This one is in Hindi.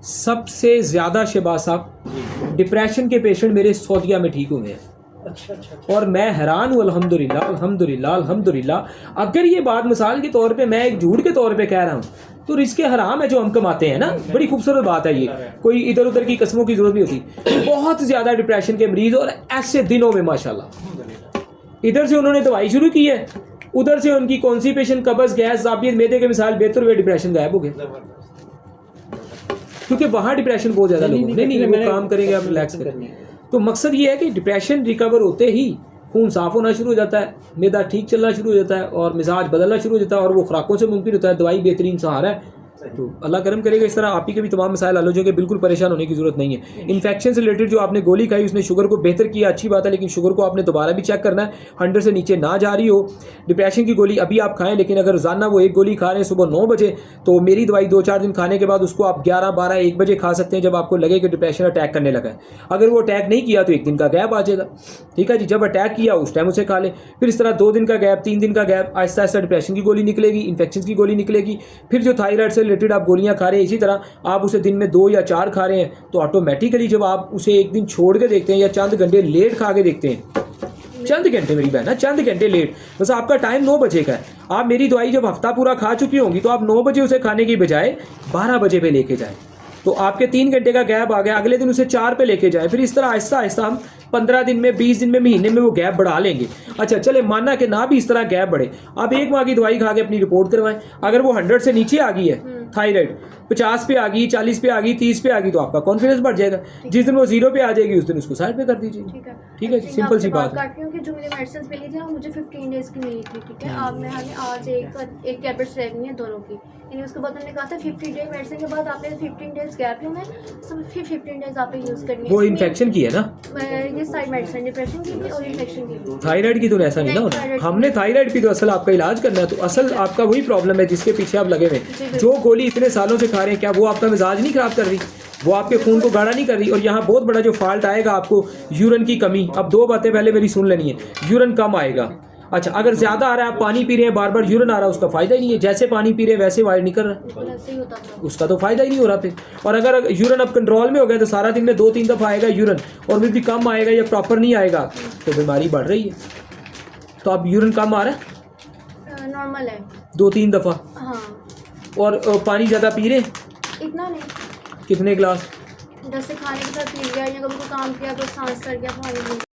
सबसे ज़्यादा शहबाज साहब डिप्रेशन के पेशेंट मेरे सऊदीया में ठीक हुए हैं। अच्छा। और मैं हैरान हूँ, अल्हम्दुलिल्लाह अल्हम्दुलिल्लाह अल्हम्दुलिल्लाह। अगर ये बात मिसाल के तौर पे मैं एक झूठ के तौर पे कह रहा हूँ तो रिस्क हराम है जो हम कमाते हैं ना, बड़ी खूबसूरत बात है ये, कोई इधर उधर की कस्मों की जरूरत नहीं होती। बहुत ज़्यादा डिप्रेशन के मरीज और ऐसे दिनों में माशाल्लाह, इधर से उन्होंने दवाई शुरू की है, उधर से उनकी कॉन्स्टिपेशन, कब्ज, गैस, ज़ाबियत, मैदे के मिसाल बेहतर हुए, डिप्रेशन गायब हो गए। क्योंकि वहाँ डिप्रेशन बहुत ज़्यादा लोगों नहीं वो काम करेंगे, आप रिलैक्स करेंगे। तो मकसद ये है कि डिप्रेशन रिकवर होते ही खून साफ़ होना शुरू हो जाता है, मैदा ठीक चलना शुरू हो जाता है और मिजाज बदलना शुरू हो जाता है, और वो खुराकों से मुमकिन होता है। दवाई बेहतरीन सहारा है, तो अल्लाह करम करेगा। इस तरह आप ही के भी तमाम मसाइल हल हो जाएंगे, बिल्कुल परेशान होने की जरूरत नहीं है। इन्फेक्शन से रिलेटेड जो आपने गोली खाई उसने शुगर को बेहतर किया, अच्छी बात है, लेकिन शुगर को आपने दोबारा भी चेक करना है, 100 से नीचे ना जा रही हो। डिप्रेशन की गोली अभी आप खाएं, लेकिन अगर रोजाना वो एक गोली खा रहे हैं सुबह 9 बजे, तो मेरी दवाई 2-4 दिन खाने के बाद उसको आप 11, 12, 1 बजे खा सकते हैं, जब आपको लगे कि डिप्रेशन अटैक करने लगा है। अगर वो अटैक नहीं किया तो 1 दिन का गैप आ जाएगा, ठीक है जी। जब अटैक किया उस टाइम उसे खा लें, फिर इस तरह 2 दिन का गैप, 3 दिन का गैप, आहिस्ता आहिस्ता डिप्रेशन की गोली निकलेगी, इन्फेक्शन की गोली निकलेगी। फिर जो थायराइड से रिलेटेड आप गोलियाँ खा रहे हैं, इसी तरह आप उसे दिन में 2 या 4 खा रहे हैं, तो ऑटोमेटिकली जब आप उसे एक दिन छोड़ के देखते हैं या चंद घंटे लेट खा के देखते हैं, चंद घंटे मेरी बहन, चंद घंटे लेट, बस आपका टाइम 9 बजे का है। आप मेरी दवाई जब हफ्ता पूरा खा चुकी होंगी तो आप 9 बजे उसे खाने की बजाय 12 बजे पे लेके जाएं, तो आपके 3 घंटे का गैप आ गया। अगले दिन उसे 4 पे लेके जाएं, फिर इस तरह आहिस्ता आहिस्ता हम 15 दिन में, 20 दिन में, महीने में वो गैप बढ़ा लेंगे। अच्छा चले, माना कि ना भी इस तरह गैप बढ़े, आप 1 माह की दवाई खा के अपनी रिपोर्ट करवाएं। अगर वो 100 से नीचे आ गई है, थायराइड 50 पे आ गई, 40 पे आ गई, 30 पे आ गई, तो आपका कॉन्फिडेंस बढ़ जाएगा। जिस दिन वो 0 पे आ जाएगी उस दिन उसको साइड पे कर दीजिए। ठीक है, सिंपल सी बात है। क्योंकि जो मैंने मेडिसिन मिली थी मुझे 15 डेज की मिली थी, ठीक है। अब मैंने आज एक टैबलेट्स रहनी है दोनों की, यानी उसके बाद उन्होंने कहा था 50 डे मेडिसिन के बाद आपने 15 डेज गैप लेना है, फिर 15 डेज आपने यूज़ करनी है। वो इन्फेक्शन की है ना, ये साइड मेडिसिन डिप्रेशन की भी और इन्फेक्शन की भी। थायराइड की तो ऐसा नहीं ना होना, हमने थायराइड की तो असल आपका इलाज करना है, तो असल आपका वही प्रॉब्लम है जिसके पीछे आप लगे हुए। जो गोली इतने सालों से खा रहे हैं, क्या वो आपका मिजाज नहीं खराब कर रही, वो आपके खून को गाढ़ा नहीं कर रही? और यहाँ बहुत बड़ा जो फॉल्ट आएगा आपको, यूरिन की कमी। अब 2 बातें पहले मेरी सुन लेनी है, यूरिन कम आएगा। अच्छा, अगर ज्यादा आ रहा है, आप पानी पी रहे हैं, बार बार यूरिन आ रहा है, उसका फायदा ही नहीं है। जैसे पानी पी रहे हैं वैसे वाइड नहीं कर रहा, उसका तो फायदा ही नहीं हो रहा फिर। और अगर यूरिन अब कंट्रोल में हो गया तो सारा दिन में 2-3 दफा आएगा यूरिन, और फिर भी कम आएगा या प्रॉपर नहीं आएगा तो बीमारी बढ़ रही है। तो अब यूरिन कम आ रहा है, नॉर्मल है, 2-3 दफा। हाँ। और पानी ज्यादा पी रहे हैं, इतना नहीं, कितने गिलास? जैसे खाने के साथ पी लिया या कभी काम किया तो सांस चढ़ गया पानी में।